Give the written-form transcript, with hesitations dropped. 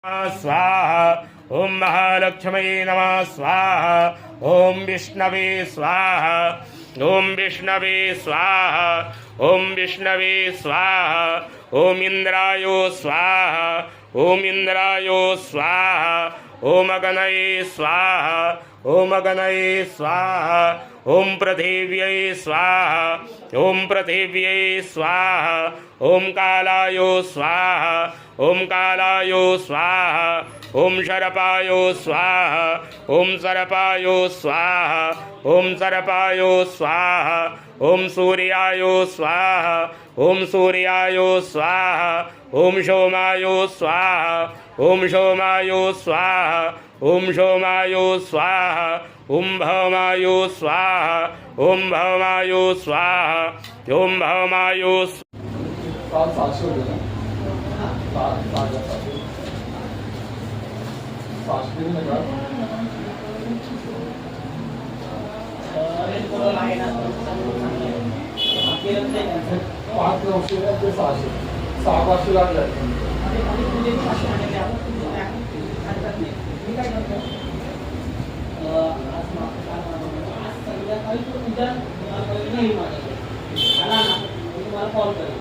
स्वाहा। ओम महालक्ष्मी नमः स्वाहा। ओम विष्णवे स्वाहा। ओम विष्णवे स्वाहा। ओम विष्णवे स्वाहा। ओम इंद्राय स्वाहा। ओम इंद्राय स्वाहा। ओम अगणये स्वाहा। ओम अगणये स्वाहा। ओम पृथिव्यै स्वाहा। ओम पृथिव्यै स्वाहा। ओम कालाय स्वाहा। ओम कालाय स्वाहा। ओम शरपाय स्वाहा। ओम सर्पाय स्वाहा। ओम सर्पाय स्वाहा। ओम सूर्याय स्वाहा। ओम सूर्याय स्वाहा। ओम सोमाय स्वाहा। ओम सोमाय स्वाहा। ओम सोमाय स्वाहा। ओम भौमाय स्वाहा। ओम भौमाय स्वाहा। ओम भौमाय कॉल करेल.